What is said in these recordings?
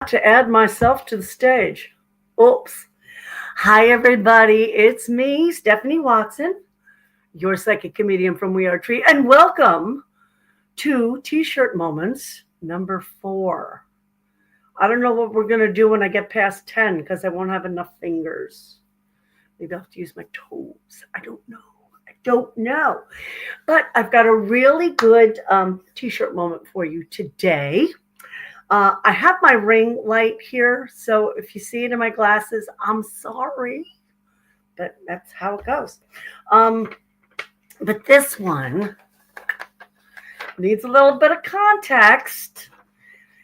to add myself to the stage. Oops. Hi, everybody. It's me, Stephanie Watson, your psychic comedian from We Are Tree, and welcome to T-shirt Moments number 4. I don't know what we're going to do when I get past 10 because I won't have enough fingers. Maybe I'll have to use my toes. I don't know. But I've got a really good T-shirt moment for you today. I have my ring light here, so if you see it in my glasses, I'm sorry, but that's how it goes. But this one needs a little bit of context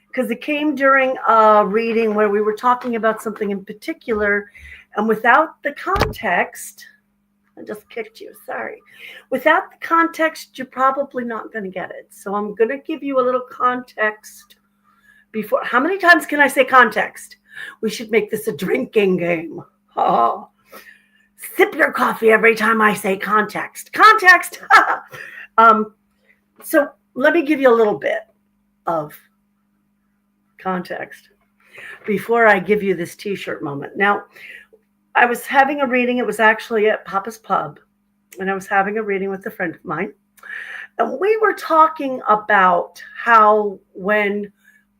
because it came during a reading where we were talking about something in particular, and without the context, I just kicked you, sorry. Without the context, you're probably not going to get it. So I'm going to give you a little context before. How many times can I say context? We should make this a drinking game. Oh, sip your coffee every time I say context. Context. So let me give you a little bit of context before I give you this T-shirt moment. Now, I was having a reading. It was actually at Papa's Pub, and I was having a reading with a friend of mine. And we were talking about how when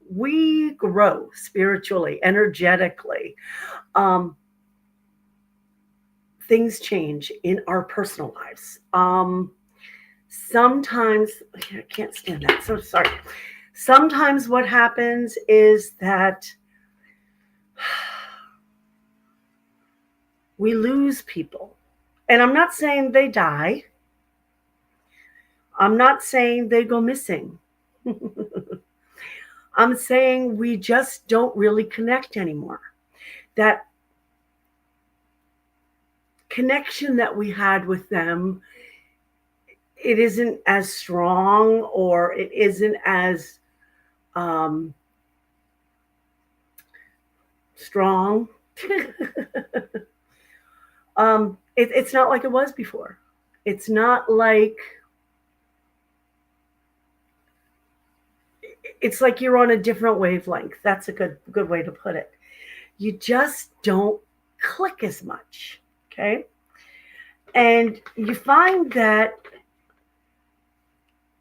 we grow spiritually, energetically, things change in our personal lives. Sometimes, I can't stand that, so sorry. Sometimes what happens is that we lose people. And I'm not saying they die. I'm not saying they go missing. I'm saying we just don't really connect anymore. That connection that we had with them, it isn't as strong, or it isn't as strong. It's not like it was before. It's not like, it's like you're on a different wavelength. That's a good way to put it. You just don't click as much, okay? And you find that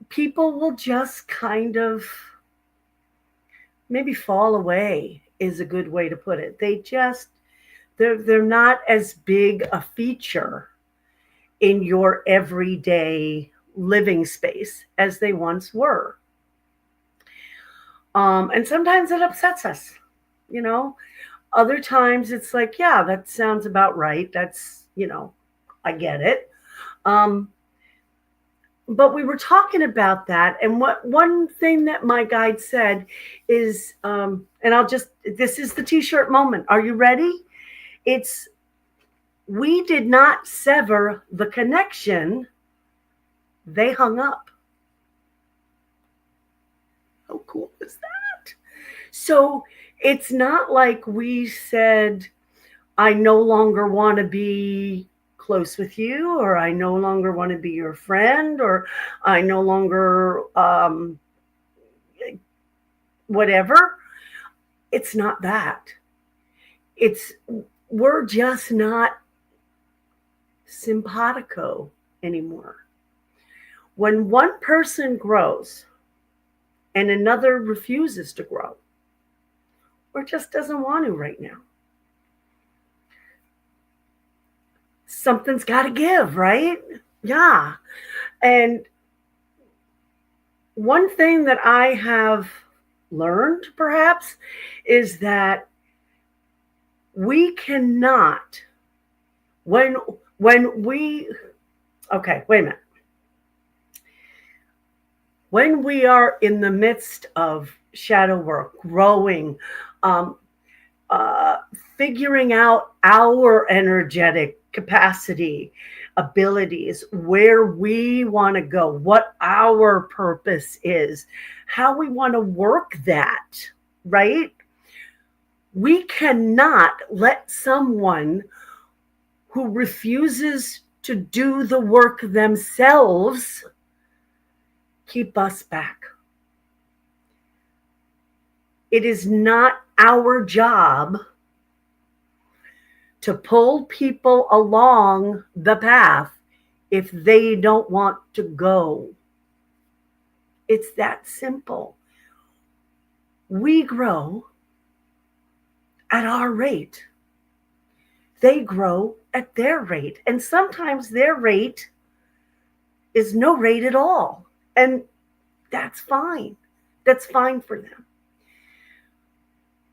people will just kind of maybe fall away is a good way to put it. They're not as big a feature in your everyday living space as they once were. And sometimes it upsets us, you know. Other times it's like, yeah, that sounds about right. That's, I get it. But we were talking about that, and one thing that my guide said is, and this is the T-shirt moment. Are you ready? It's, we did not sever the connection. They hung up. How cool is that? So it's not like we said, I no longer want to be close with you, or I no longer want to be your friend, or I no longer whatever. It's not that. We're just not simpatico anymore. When one person grows and another refuses to grow, or just doesn't want to right now, something's got to give, right? Yeah. And one thing that I have learned, perhaps, is that we cannot, when we, okay, wait a minute. When we are in the midst of shadow work, growing, figuring out our energetic capacity, abilities, where we want to go, what our purpose is, how we want to work that, right? We cannot let someone who refuses to do the work themselves keep us back. It is not our job to pull people along the path if they don't want to go. It's that simple. We grow at our rate. They grow at their rate. And sometimes their rate is no rate at all. And that's fine. That's fine for them.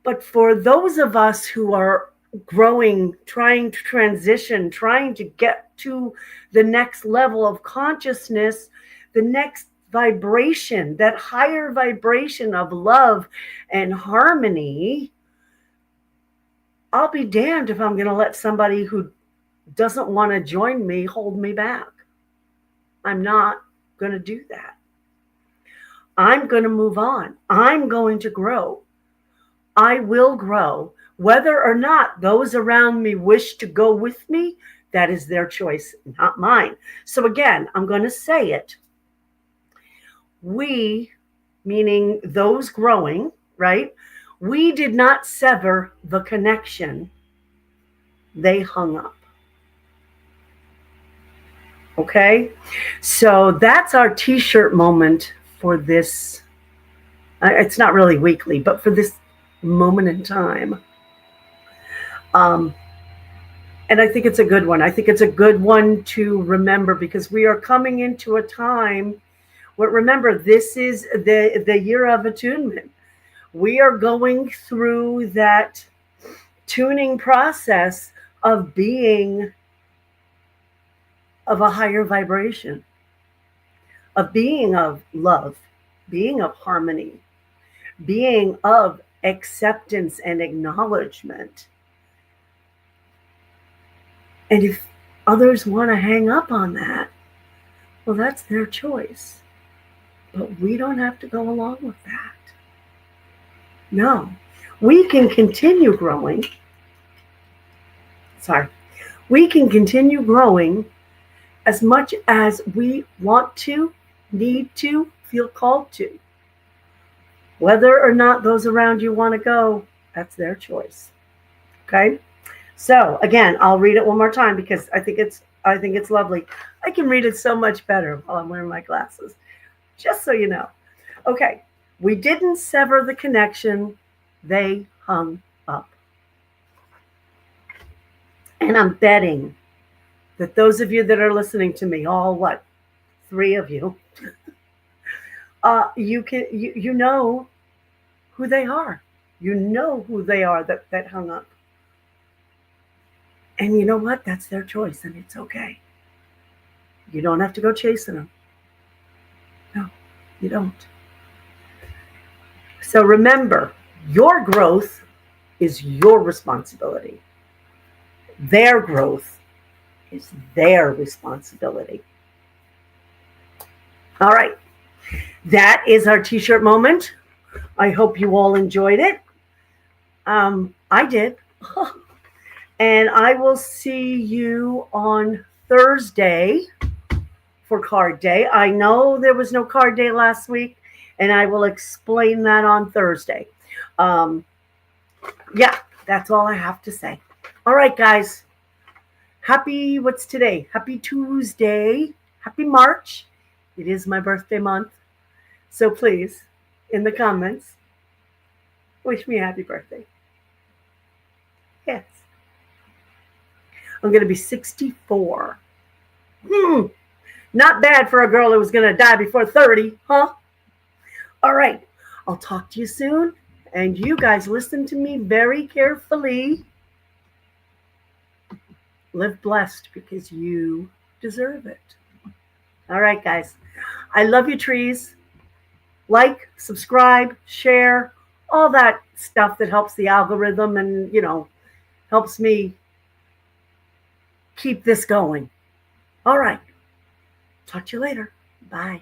But for those of us who are growing, trying to transition, trying to get to the next level of consciousness, the next vibration, that higher vibration of love and harmony, I'll be damned if I'm going to let somebody who doesn't want to join me hold me back. I'm not going to do that. I'm going to move on. I'm going to grow. I will grow. Whether or not those around me wish to go with me, that is their choice, not mine. So again, I'm going to say it. We, meaning those growing, right? We did not sever the connection. They hung up. Okay? So that's our t-shirt moment for this. It's not really weekly, but for this moment in time. And I think it's a good one. I think it's a good one to remember because we are coming into a time where, remember, this is the year of attunement. We are going through that tuning process of being of a higher vibration, of being of love, being of harmony, being of acceptance and acknowledgement. And if others want to hang up on that, well, that's their choice. But we don't have to go along with that. No, we can continue growing. We can continue growing as much as we want to, need to, feel called to. Whether or not those around you want to go, that's their choice. Okay? So again, I'll read it one more time because I think it's lovely. I can read it so much better while I'm wearing my glasses. Just so you know. Okay. We didn't sever the connection. They hung up. And I'm betting that those of you that are listening to me, all 3 of you, you know who they are. You know who they are that hung up. And you know what? That's their choice, and it's okay. You don't have to go chasing them. No, you don't. So remember, your growth is your responsibility. Their growth is their responsibility. All right. That is our t-shirt moment. I hope you all enjoyed it. I did. And I will see you on Thursday for card day. I know there was no card day last week, and I will explain that on Thursday. Yeah, that's all I have to say. All right, guys. What's today? Happy Tuesday. Happy March. It is my birthday month. So please, in the comments, wish me a happy birthday. Yes. I'm going to be 64. Not bad for a girl who was going to die before 30, huh? All right. I'll talk to you soon. And you guys listen to me very carefully. Live blessed because you deserve it. All right, guys. I love you, trees. Like, subscribe, share, all that stuff that helps the algorithm and, helps me keep this going. All right. Talk to you later. Bye.